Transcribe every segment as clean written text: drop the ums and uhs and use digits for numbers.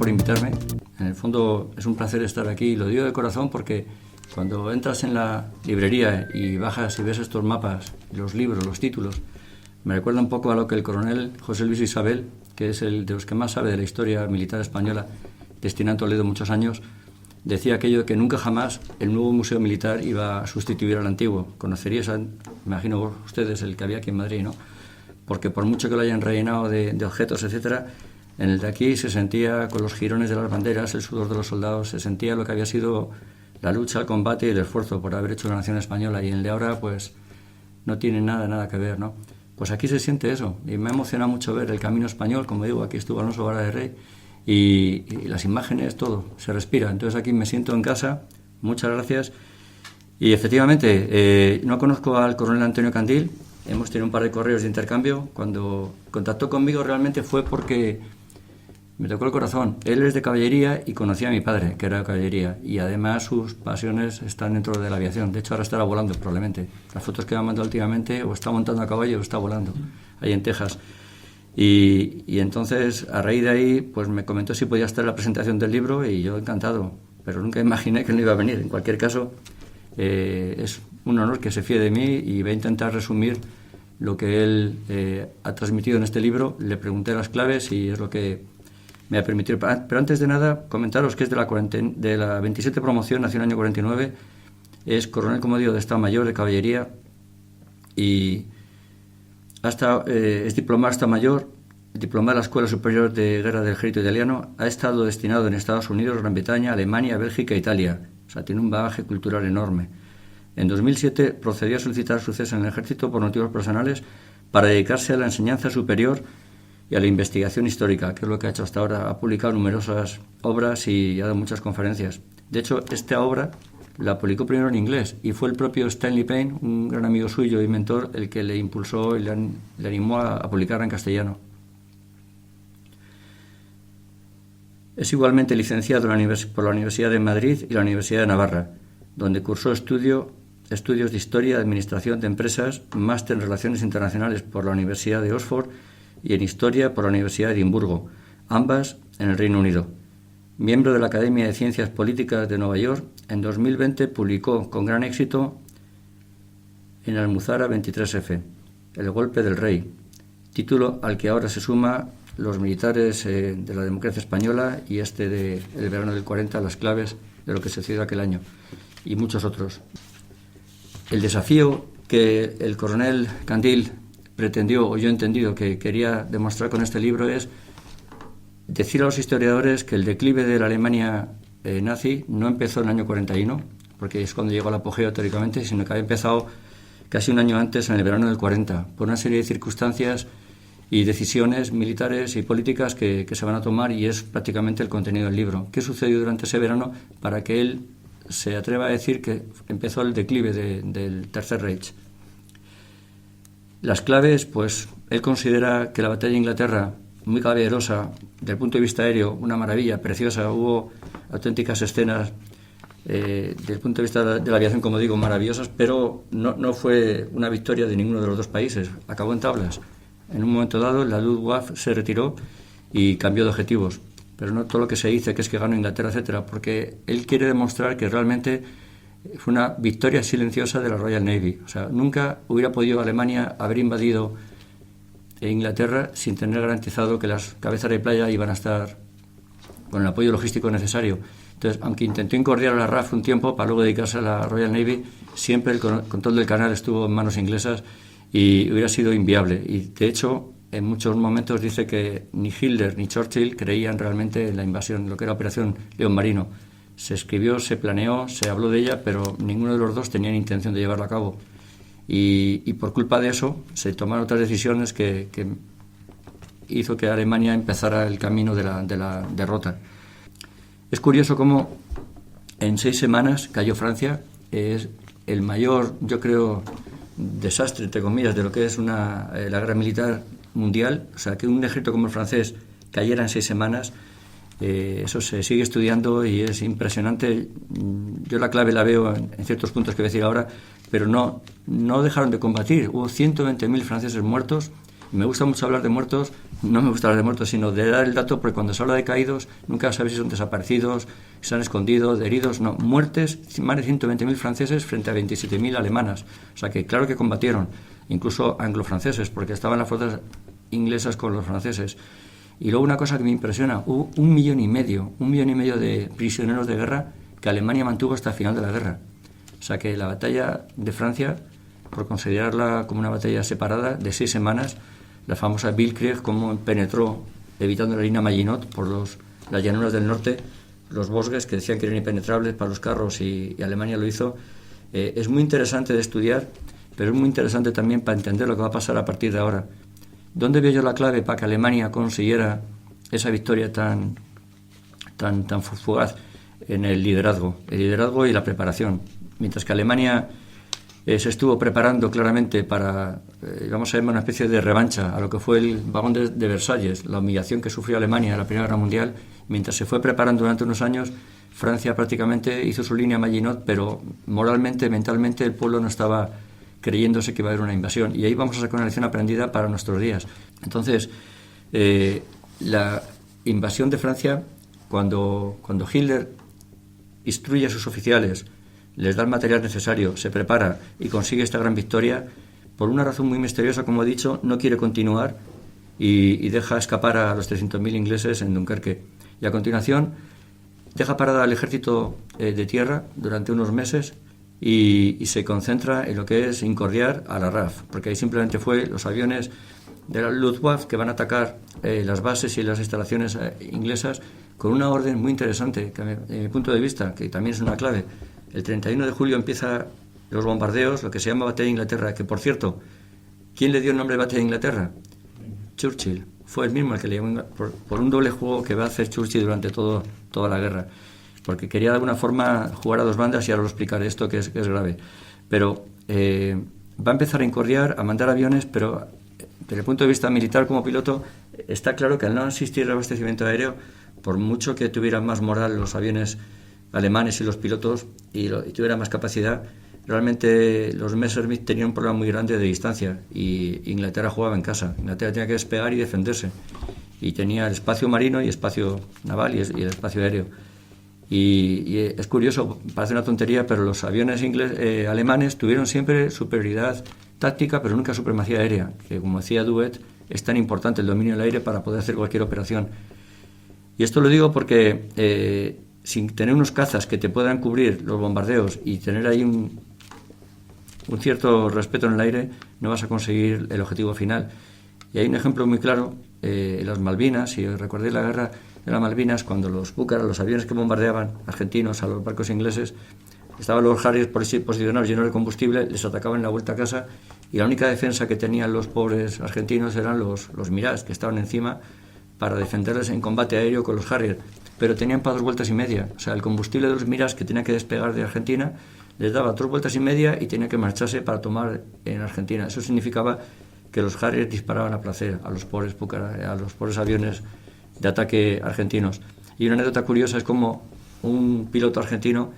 por invitarme. En el fondo es un placer estar aquí, y lo digo de corazón porque cuando entras en la librería y bajas y ves estos mapas, los libros, los títulos, me recuerda un poco a lo que el coronel José Luis Isabel, que es el de los que más sabe de la historia militar española, destinado en Toledo muchos años, decía aquello de que nunca jamás el nuevo museo militar iba a sustituir al antiguo. Conoceríais, me imagino ustedes, el que había aquí en Madrid, ¿no? Porque por mucho que lo hayan rellenado de objetos, etcétera, en el de aquí se sentía con los jirones de las banderas, el sudor de los soldados, se sentía lo que había sido la lucha, el combate y el esfuerzo por haber hecho la nación española, y en el de ahora pues no tiene nada que ver, ¿no? Pues aquí se siente eso, y me ha emocionado mucho ver el camino español, como digo, aquí estuvo Alonso Vara de Rey, y las imágenes, todo, se respira. Entonces aquí me siento en casa, muchas gracias. Y efectivamente, no conozco al coronel Antonio Candil, hemos tenido un par de correos de intercambio. Cuando contactó conmigo realmente fue porque me tocó el corazón. Él es de caballería y conocía a mi padre, que era de caballería, y además sus pasiones están dentro de la aviación. De hecho, ahora estará volando probablemente. Las fotos que me han mandado últimamente, o está montando a caballo o está volando, ahí en Texas. Y entonces, a raíz de ahí, pues me comentó si podía estar en la presentación del libro, y yo encantado, pero nunca imaginé que no iba a venir. En cualquier caso, es un honor que se fíe de mí, y voy a intentar resumir lo que él ha transmitido en este libro. Le pregunté las claves y es lo que me ha permitido. Pero antes de nada, comentaros que es de la 27 promoción, nació en el año 49, es coronel, como digo, de Estado Mayor de Caballería, y es diplomado de Estado Mayor, diplomado de la Escuela Superior de Guerra del Ejército Italiano, ha estado destinado en Estados Unidos, Gran Bretaña, Alemania, Bélgica e Italia. O sea, tiene un bagaje cultural enorme. En 2007 procedió a solicitar su cese en el ejército por motivos personales para dedicarse a la enseñanza superior y a la investigación histórica, que es lo que ha hecho hasta ahora. Ha publicado numerosas obras y ha dado muchas conferencias. De hecho, esta obra la publicó primero en inglés, y fue el propio Stanley Payne, un gran amigo suyo y mentor, el que le impulsó y le animó a publicarla en castellano. Es igualmente licenciado por la Universidad de Madrid y la Universidad de Navarra, donde cursó estudios de Historia y Administración de Empresas, máster en Relaciones Internacionales por la Universidad de Oxford y en Historia por la Universidad de Edimburgo, ambas en el Reino Unido. Miembro de la Academia de Ciencias Políticas de Nueva York, en 2020 publicó con gran éxito en Almuzara 23F, El golpe del rey, título al que ahora se suma Los militares de la democracia española y de El verano del 40, las claves de lo que sucedió aquel año, y muchos otros. El desafío que el coronel Candil pretendió, o yo he entendido que quería demostrar con este libro, es decir a los historiadores que el declive de la Alemania nazi no empezó en el año 41, porque es cuando llegó al apogeo teóricamente, sino que había empezado casi un año antes, en el verano del 40, por una serie de circunstancias y decisiones militares y políticas que se van a tomar, y es prácticamente el contenido del libro. ¿Qué sucedió durante ese verano para que él se atreva a decir que empezó el declive del Tercer Reich? Las claves, pues él considera que la batalla de Inglaterra, muy caballerosa, desde el punto de vista aéreo, una maravilla, preciosa, hubo auténticas escenas desde el punto de vista de la aviación, como digo, maravillosas, pero no fue una victoria de ninguno de los dos países, acabó en tablas. En un momento dado la Luftwaffe se retiró y cambió de objetivos, pero no todo lo que se dice que es que ganó Inglaterra, etcétera, porque él quiere demostrar que realmente fue una victoria silenciosa de la Royal Navy. O sea, nunca hubiera podido Alemania haber invadido Inglaterra sin tener garantizado que las cabezas de playa iban a estar con el apoyo logístico necesario. Entonces, aunque intentó incordiar a la RAF un tiempo para luego dedicarse a la Royal Navy, siempre el control del canal estuvo en manos inglesas y hubiera sido inviable. Y de hecho, en muchos momentos dice que ni Hitler ni Churchill creían realmente en la invasión, lo que era Operación León Marino. Se escribió, se planeó, se habló de ella, pero ninguno de los dos tenía intención de llevarla a cabo. Y por culpa de eso se tomaron otras decisiones que hizo que Alemania empezara el camino de la derrota. Es curioso cómo en 6 semanas cayó Francia. Es el mayor, yo creo, desastre, entre comillas, de lo que es la guerra militar mundial. O sea, que un ejército como el francés cayera en 6 semanas, eso se sigue estudiando y es impresionante. Yo la clave la veo en ciertos puntos que voy a decir ahora, pero no dejaron de combatir. Hubo 120.000 franceses muertos Me gusta mucho hablar de muertos, no me gusta hablar de muertos, sino de dar el dato, porque cuando se habla de caídos, nunca sabes si son desaparecidos, si se han escondido, de heridos, no. Muertes, más de 120.000 franceses frente a 27.000 alemanas. O sea que claro que combatieron, incluso anglo-franceses, porque estaban las fuerzas inglesas con los franceses. Y luego una cosa que me impresiona, hubo 1,5 millones de prisioneros de guerra que Alemania mantuvo hasta el final de la guerra. O sea que la batalla de Francia, por considerarla como una batalla separada de 6 semanas, la famosa Billkrieg, cómo penetró, evitando la línea Maginot por las llanuras del norte, los bosques que decían que eran impenetrables para los carros, y Alemania lo hizo. Es muy interesante de estudiar, pero es muy interesante también para entender lo que va a pasar a partir de ahora. ¿Dónde veo yo la clave para que Alemania consiguiera esa victoria tan fugaz? En el liderazgo y la preparación. Mientras que Alemania se estuvo preparando claramente para, vamos a ver, una especie de revancha a lo que fue el vagón de Versalles, la humillación que sufrió Alemania en la Primera Guerra Mundial. Mientras se fue preparando durante unos años, Francia prácticamente hizo su línea Maginot, pero moralmente, mentalmente, el pueblo no estaba creyéndose que iba a haber una invasión. Y ahí vamos a sacar una lección aprendida para nuestros días. Entonces, la invasión de Francia, cuando Hitler instruye a sus oficiales, les da el material necesario, se prepara y consigue esta gran victoria, por una razón muy misteriosa, como he dicho, no quiere continuar y deja escapar a los 300.000 ingleses en Dunkerque. Y a continuación deja parada al ejército de tierra durante unos meses y se concentra en lo que es incordiar a la RAF, porque ahí simplemente fue los aviones de la Luftwaffe que van a atacar las bases y las instalaciones inglesas, con una orden muy interesante, que desde mi punto de vista, que también es una clave. El 31 de julio empiezan los bombardeos, lo que se llama Batalla de Inglaterra, que por cierto, ¿quién le dio el nombre de Batalla de Inglaterra? Churchill. Fue el mismo el que le llamó, por un doble juego que va a hacer Churchill durante toda la guerra, porque quería de alguna forma jugar a dos bandas, y ahora lo explicaré esto, que es grave. Pero va a empezar a incordiar, a mandar aviones, pero desde el punto de vista militar como piloto, está claro que al no existir abastecimiento aéreo, por mucho que tuvieran más moral los aviones alemanes y los pilotos y tuvieran más capacidad, realmente los Messerschmitt tenían un problema muy grande de distancia, y Inglaterra jugaba en casa. Inglaterra tenía que despegar y defenderse, y tenía el espacio marino y espacio naval y el espacio aéreo. Y es curioso, parece una tontería, pero los aviones alemanes tuvieron siempre superioridad táctica, pero nunca supremacía aérea, que, como decía Duet, es tan importante el dominio del aire para poder hacer cualquier operación. Y esto lo digo porque sin tener unos cazas que te puedan cubrir los bombardeos y tener ahí un cierto respeto en el aire, no vas a conseguir el objetivo final. Y hay un ejemplo muy claro, en las Malvinas. Si recordéis la guerra de las Malvinas, cuando los Búcaras, los aviones que bombardeaban argentinos a los barcos ingleses, estaban los Harriers posicionados llenos de combustible, les atacaban en la vuelta a casa, y la única defensa que tenían los pobres argentinos eran los Mirage, que estaban encima para defenderles en combate aéreo con los Harriers, pero tenían para 2 vueltas y media. O sea, el combustible de los Mirage, que tenía que despegar de Argentina, les daba 2 vueltas y media y tenía que marcharse para tomar en Argentina. Eso significaba que los Harriers disparaban a placer a los pobres aviones de ataque argentinos. Y una anécdota curiosa es como un piloto argentino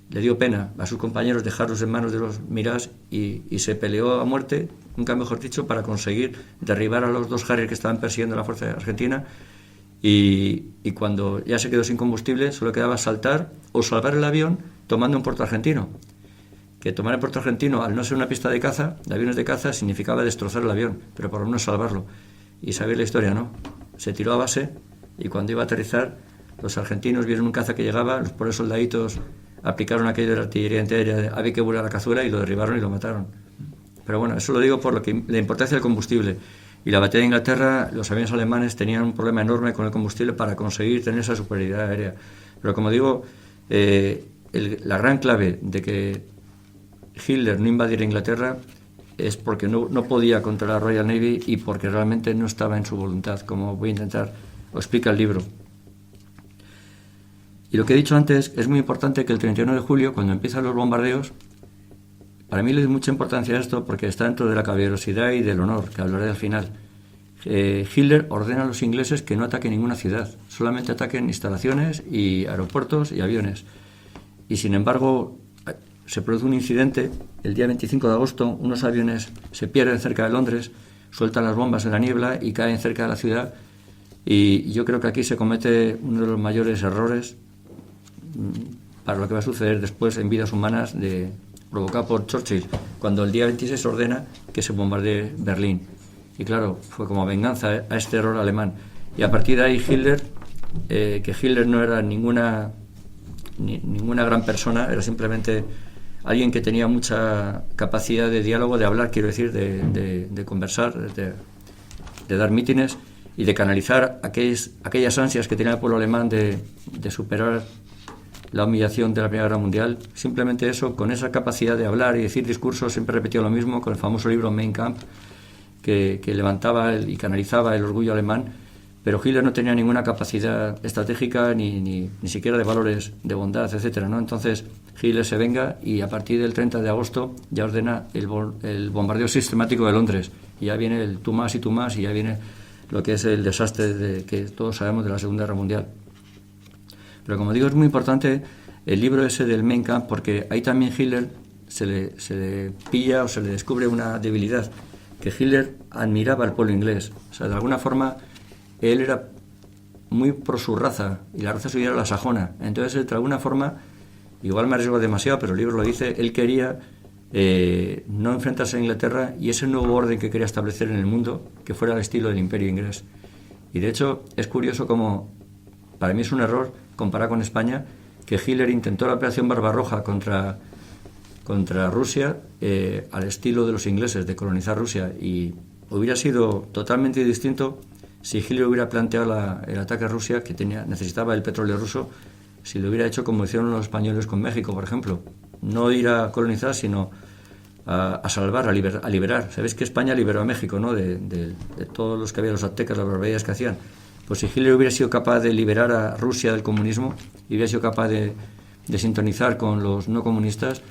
le dio pena a sus compañeros dejarlos en manos de los Mirage y se peleó a muerte, nunca mejor dicho, para conseguir derribar a los 2 Harriers que estaban persiguiendo a la fuerza argentina, y cuando ya se quedó sin combustible solo quedaba saltar o salvar el avión tomando un puerto argentino, que tomar el puerto argentino, al no ser una pista de caza, de aviones de caza, significaba destrozar el avión, pero por lo menos salvarlo. Y sabéis la historia, ¿no? Se tiró a base, y cuando iba a aterrizar, los argentinos vieron un caza que llegaba, los pobres soldaditos aplicaron aquello de la artillería antiaérea, había que volar a la cazuela, y lo derribaron y lo mataron. Pero bueno, eso lo digo por la importancia del combustible. Y la batalla de Inglaterra, los aviones alemanes tenían un problema enorme con el combustible para conseguir tener esa superioridad aérea. Pero como digo, la gran clave de que Hitler no invadiera Inglaterra es porque no podía contra la Royal Navy, y porque realmente no estaba en su voluntad, como voy a intentar, lo explica el libro. Y lo que he dicho antes, es muy importante que el 31 de julio, cuando empiezan los bombardeos, para mí le doy mucha importancia a esto porque está dentro de la caballerosidad y del honor, que hablaré al final. Hitler ordena a los ingleses que no ataquen ninguna ciudad, solamente ataquen instalaciones y aeropuertos y aviones. Y sin embargo, se produce un incidente el día 25 de agosto, unos aviones se pierden cerca de Londres, sueltan las bombas en la niebla y caen cerca de la ciudad. Y yo creo que aquí se comete uno de los mayores errores para lo que va a suceder después en vidas humanas, provocado por Churchill, cuando el día 26 ordena que se bombardee Berlín. Y claro, fue como venganza a este error alemán. Y a partir de ahí Hitler, que Hitler no era ninguna gran persona, era simplemente alguien que tenía mucha capacidad de diálogo, de hablar, quiero decir, de conversar, de dar mítines y de canalizar aquellas ansias que tenía el pueblo alemán de superar la humillación de la Primera Guerra Mundial. Simplemente eso, con esa capacidad de hablar y decir discursos, siempre repetía lo mismo con el famoso libro Mein Kampf, que levantaba y canalizaba el orgullo alemán. Pero Hitler no tenía ninguna capacidad estratégica ni siquiera de valores de bondad, etcétera, ¿no? Entonces Hitler se venga y a partir del 30 de agosto ya ordena el bombardeo sistemático de Londres. Y ya viene el tú más y ya viene lo que es el desastre que todos sabemos de la Segunda Guerra Mundial. Pero como digo, es muy importante el libro ese del Mein Kampf, porque ahí también Hitler se le pilla o se le descubre una debilidad, que Hitler admiraba al pueblo inglés. O sea, de alguna forma él era muy pro su raza y la raza suya era la sajona. Entonces, de alguna forma, igual me arriesgo demasiado, pero el libro lo dice, él quería no enfrentarse a Inglaterra y ese nuevo orden que quería establecer en el mundo, que fuera al estilo del Imperio inglés. Y de hecho es curioso como, para mí es un error comparar con España, que Hitler intentó la operación Barbarroja contra Rusia al estilo de los ingleses, de colonizar Rusia, y hubiera sido totalmente distinto si Hitler hubiera planteado el ataque a Rusia, que necesitaba el petróleo ruso, si lo hubiera hecho como hicieron los españoles con México, por ejemplo. No ir a colonizar, sino a salvar, a liberar. Sabéis que España liberó a México, ¿no? De todos los que había, los aztecas, las barbaridades que hacían. Pues si Hitler hubiera sido capaz de liberar a Rusia del comunismo y hubiera sido capaz de sintonizar con los no comunistas,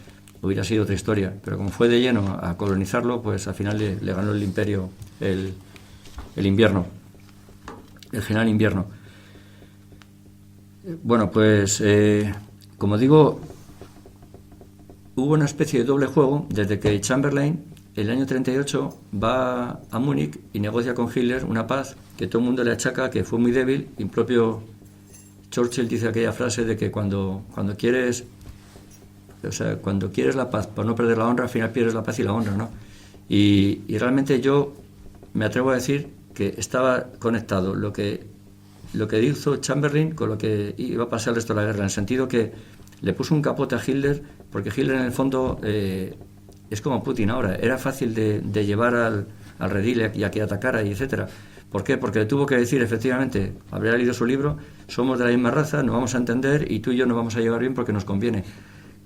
hubiera sido otra historia. Pero como fue de lleno a colonizarlo, pues al final le ganó el imperio, el invierno, el general invierno. Bueno, pues como digo, hubo una especie de doble juego desde que Chamberlain, el año 38, va a Múnich y negocia con Hitler una paz que todo el mundo le achaca que fue muy débil, y el propio Churchill dice aquella frase de que cuando quieres la paz por no perder la honra, al final pierdes la paz y la honra, ¿no? Y realmente yo me atrevo a decir que estaba conectado lo que hizo Chamberlain con lo que iba a pasar el resto de la guerra, en el sentido que le puso un capote a Hitler, porque Hitler en el fondo es como Putin ahora, era fácil de llevar al redil y a que atacara, y etcétera. ¿Por qué? Porque le tuvo que decir, efectivamente, habría leído su libro, somos de la misma raza, nos vamos a entender y tú y yo nos vamos a llevar bien porque nos conviene.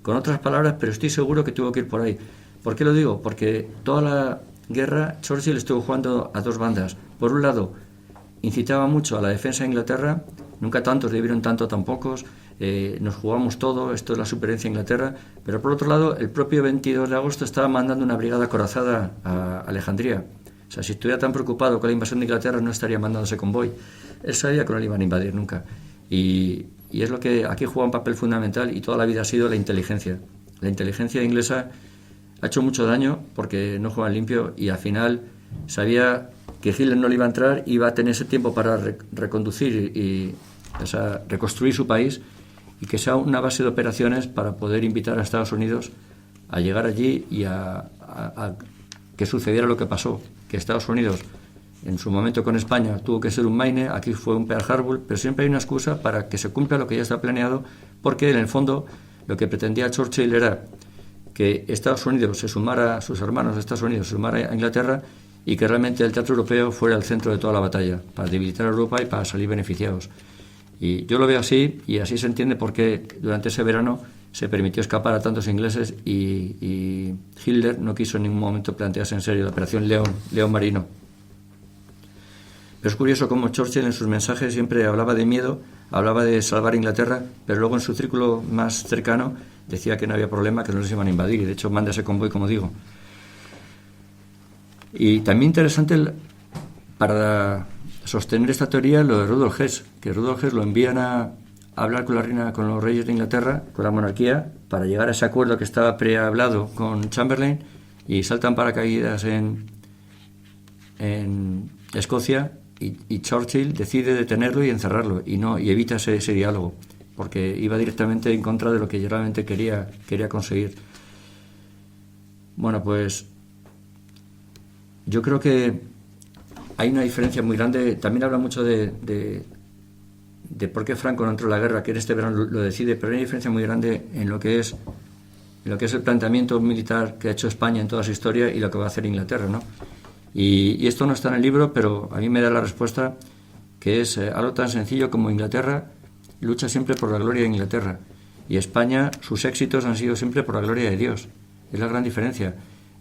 Con otras palabras, pero estoy seguro que tuvo que ir por ahí. ¿Por qué lo digo? Porque toda la guerra Churchill estuvo jugando a dos bandas. Por un lado, incitaba mucho a la defensa de Inglaterra, nunca tantos debieron tanto tan pocos, nos jugamos todo, esto es la supervivencia de Inglaterra, pero por otro lado, el propio 22 de agosto estaba mandando una brigada acorazada a Alejandría. O sea, si estuviera tan preocupado con la invasión de Inglaterra, no estaría mandando ese convoy. Él sabía que no le iban a invadir nunca. Y es lo que aquí juega un papel fundamental, y toda la vida ha sido la inteligencia. La inteligencia inglesa ha hecho mucho daño porque no juegan limpio, y al final sabía que Hitler no le iba a entrar, iba a tener ese tiempo para reconducir reconstruir su país, y que sea una base de operaciones para poder invitar a Estados Unidos a llegar allí y a que sucediera lo que pasó, que Estados Unidos en su momento con España tuvo que ser un Maine, aquí fue un Pearl Harbor, pero siempre hay una excusa para que se cumpla lo que ya está planeado, porque en el fondo lo que pretendía Churchill era que Estados Unidos se sumara, sus hermanos de Estados Unidos se sumara a Inglaterra, y que realmente el teatro europeo fuera el centro de toda la batalla, para debilitar a Europa y para salir beneficiados. Y yo lo veo así, y así se entiende por qué durante ese verano se permitió escapar a tantos ingleses, y Hitler no quiso en ningún momento plantearse en serio la operación León Marino. Pero es curioso cómo Churchill en sus mensajes siempre hablaba de miedo, hablaba de salvar a Inglaterra, pero luego en su círculo más cercano decía que no había problema, que no les iban a invadir, y de hecho manda ese convoy, como digo. Y también interesante para sostener esta teoría lo de Rudolf Hess, que Rudolf Hess lo envían a hablar con la reina, con los reyes de Inglaterra, con la monarquía, para llegar a ese acuerdo que estaba prehablado con Chamberlain, y saltan paracaídas en en Escocia y Churchill decide detenerlo y encerrarlo y evita ese diálogo, porque iba directamente en contra de lo que realmente quería conseguir. Bueno, pues yo creo que hay una diferencia muy grande. También habla mucho de por qué Franco no entró en la guerra, que en este verano lo decide, pero hay una diferencia muy grande en lo que es el planteamiento militar que ha hecho España en toda su historia y lo que va a hacer Inglaterra, ¿no? Y esto no está en el libro, pero a mí me da la respuesta, que es algo tan sencillo como Inglaterra lucha siempre por la gloria de Inglaterra y España, sus éxitos han sido siempre por la gloria de Dios. Es la gran diferencia.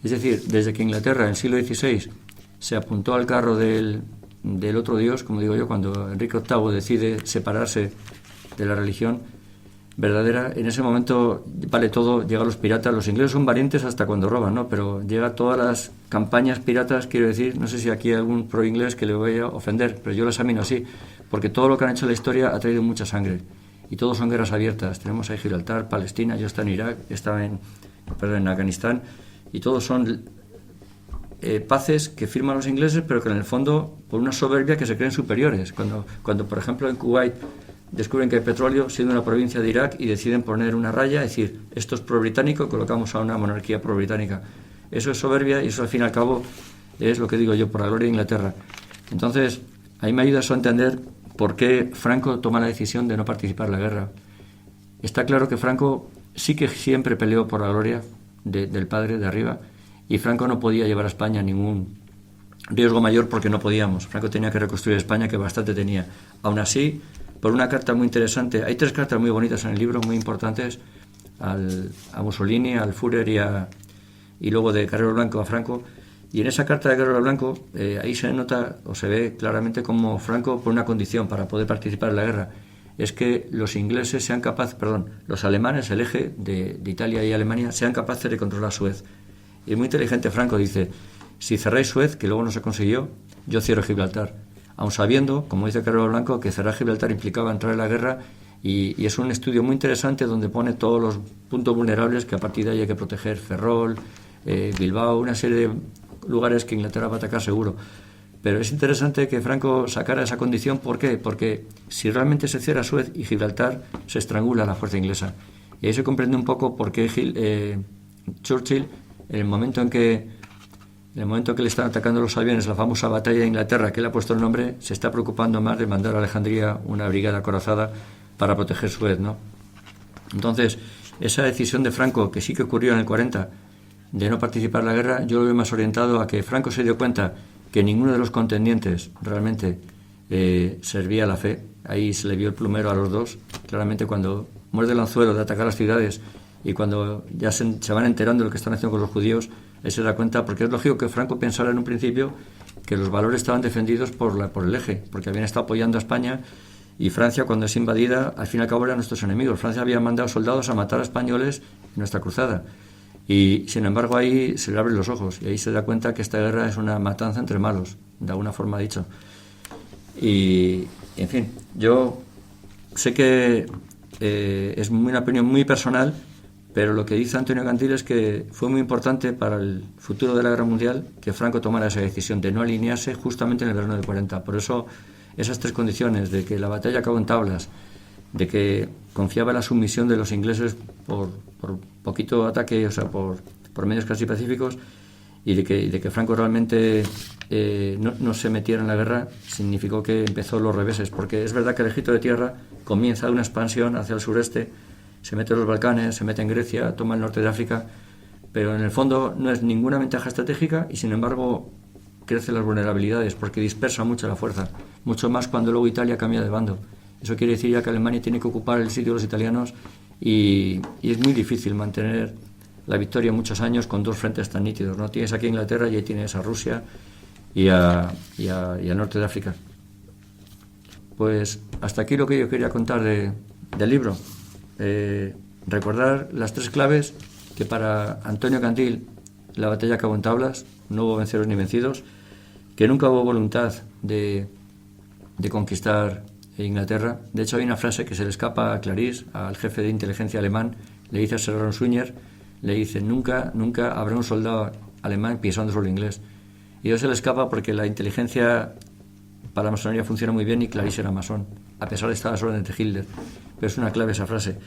Es decir, desde que Inglaterra en el siglo XVI se apuntó al carro del otro Dios, como digo yo, cuando Enrique VIII decide separarse de la religión verdadera, en ese momento vale todo, llegan los piratas. Los ingleses son valientes hasta cuando roban, ¿no? Pero llega todas las campañas piratas, quiero decir, no sé si aquí hay algún pro inglés que le voy a ofender, pero yo lo examino así, porque todo lo que han hecho en la historia ha traído mucha sangre y todos son guerras abiertas. Tenemos ahí Gibraltar, Palestina, yo estaba en Irak, estaba en Afganistán, y todos son paces que firman los ingleses, pero que en el fondo por una soberbia que se creen superiores. Cuando por ejemplo en Kuwait descubren que hay petróleo siendo una provincia de Irak y deciden poner una raya, es decir, esto es pro-británico, colocamos a una monarquía pro-británica. Eso es soberbia y eso al fin y al cabo es lo que digo yo, por la gloria de Inglaterra. Entonces, ahí me ayuda eso a entender por qué Franco toma la decisión de no participar en la guerra. Está claro que Franco sí que siempre peleó por la gloria del padre de arriba, y Franco no podía llevar a España a ningún riesgo mayor porque no podíamos. Franco tenía que reconstruir España, que bastante tenía. Aún así, por una carta muy interesante, hay 3 cartas muy bonitas en el libro, muy importantes, a Mussolini, al Führer y luego de Carrero Blanco a Franco. Y en esa carta de Carrero Blanco, ahí se nota o se ve claramente cómo Franco, por una condición para poder participar en la guerra, es que los los alemanes, el eje de Italia y Alemania, sean capaces de controlar Suez. Y muy inteligente Franco dice: si cerráis Suez, que luego no se consiguió, yo cierro Gibraltar. Aun sabiendo, como dice Carrero Blanco, que cerrar Gibraltar implicaba entrar en la guerra, y es un estudio muy interesante donde pone todos los puntos vulnerables que a partir de ahí hay que proteger: Ferrol, Bilbao, una serie de lugares que Inglaterra va a atacar seguro. Pero es interesante que Franco sacara esa condición. ¿Por qué? Porque si realmente se cierra Suez y Gibraltar, se estrangula la fuerza inglesa. Y ahí se comprende un poco por qué Churchill, en el momento en que le están atacando los aviones, la famosa batalla de Inglaterra, que él ha puesto el nombre, se está preocupando más de mandar a Alejandría una brigada acorazada para proteger Suez, ¿no? Entonces, esa decisión de Franco, que sí que ocurrió en el 40, de no participar en la guerra, yo lo veo más orientado a que Franco se dio cuenta que ninguno de los contendientes realmente servía a la fe. Ahí se le vio el plumero a los dos, claramente, cuando muerde el anzuelo de atacar las ciudades. Y cuando ya se van enterando de lo que están haciendo con los judíos, él se da cuenta, porque es lógico que Franco pensara en un principio que los valores estaban defendidos por el eje, porque habían estado apoyando a España, y Francia, cuando es invadida, al fin y al cabo eran nuestros enemigos. Francia había mandado soldados a matar a españoles en nuestra cruzada, y sin embargo ahí se le abren los ojos, y ahí se da cuenta que esta guerra es una matanza entre malos, de alguna forma dicho. Y, en fin, yo sé que es una opinión muy personal, pero lo que dice Antonio Candil es que fue muy importante para el futuro de la guerra mundial que Franco tomara esa decisión de no alinearse justamente en el verano del 40. Por eso, esas 3 condiciones, de que la batalla acabó en tablas, de que confiaba en la sumisión de los ingleses por poquito ataque, o sea, por medios casi pacíficos, y de que Franco realmente no se metiera en la guerra, significó que empezó los reveses, porque es verdad que el ejército de tierra comienza una expansión hacia el sureste, se mete en los Balcanes, se mete en Grecia, toma el norte de África, pero en el fondo no es ninguna ventaja estratégica, y sin embargo crecen las vulnerabilidades porque dispersa mucho la fuerza, mucho más cuando luego Italia cambia de bando. Eso quiere decir ya que Alemania tiene que ocupar el sitio de los italianos, y es muy difícil mantener la victoria muchos años con 2 frentes tan nítidos, ¿no? Tienes aquí a Inglaterra y ahí tienes a Rusia y al norte de África. Pues hasta aquí lo que yo quería contar del libro. Recordar las 3 claves: que para Antonio Candil la batalla acabó en tablas, no hubo vencedores ni vencidos, que nunca hubo voluntad de conquistar Inglaterra. De hecho, hay una frase que se le escapa a Clarís, al jefe de inteligencia alemán, le dice a Sir Aaron Swinyer, le dice: nunca habrá un soldado alemán pisando suelo inglés. Y eso se le escapa porque la inteligencia para la masonería funciona muy bien y Clarice era masón, a pesar de estar a las órdenes de Hitler. Pero es una clave esa frase.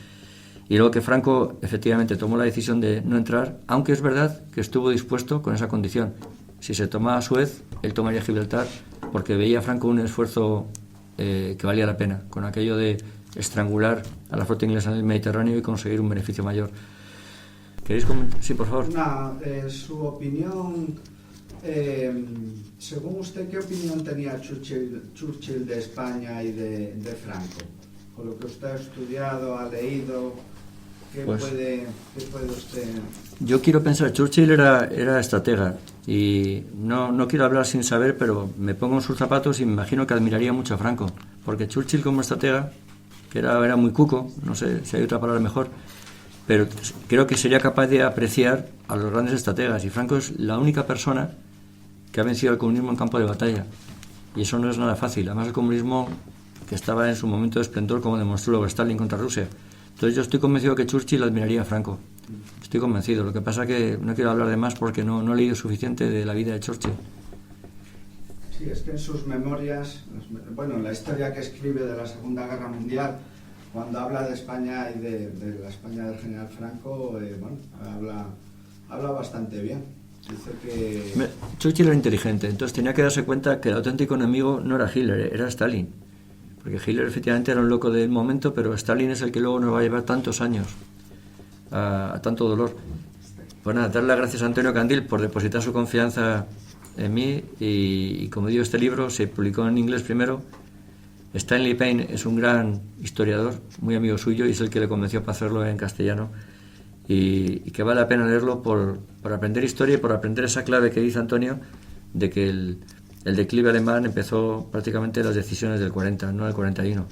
Y luego que Franco efectivamente tomó la decisión de no entrar, aunque es verdad que estuvo dispuesto con esa condición. Si se tomaba Suez, él tomaría Gibraltar, porque veía a Franco un esfuerzo que valía la pena, con aquello de estrangular a la flota inglesa en el Mediterráneo y conseguir un beneficio mayor. ¿Queréis comentar? Sí, por favor. Su opinión, según usted, ¿qué opinión tenía Churchill de España y de Franco? Con lo que usted ha estudiado, ha leído, ¿qué puede usted...? Yo quiero pensar, Churchill era estratega, y no quiero hablar sin saber, pero me pongo en sus zapatos y me imagino que admiraría mucho a Franco, porque Churchill como estratega, que era muy cuco, no sé si hay otra palabra mejor, pero creo que sería capaz de apreciar a los grandes estrategas, y Franco es la única persona que ha vencido al comunismo en campo de batalla, y eso no es nada fácil. Además, el comunismo que estaba en su momento de esplendor, como demostró luego Stalin contra Rusia. Entonces yo estoy convencido que Churchill admiraría a Franco. Estoy convencido. Lo que pasa es que no quiero hablar de más porque no he leído suficiente de la vida de Churchill. Sí, es que en sus memorias, bueno, en la historia que escribe de la Segunda Guerra Mundial, cuando habla de España y de la España del general Franco, habla bastante bien. Dice que... Churchill era inteligente, entonces tenía que darse cuenta que el auténtico enemigo no era Hitler, era Stalin. Porque Hitler efectivamente era un loco del momento, pero Stalin es el que luego nos va a llevar tantos años a tanto dolor. Pues nada, darle las gracias a Antonio Candil por depositar su confianza en mí, y como digo, este libro se publicó en inglés primero. Stanley Payne es un gran historiador, muy amigo suyo, y es el que le convenció para hacerlo en castellano, y que vale la pena leerlo por aprender historia y por aprender esa clave que dice Antonio de que el declive alemán empezó prácticamente las decisiones del 40, no del 41.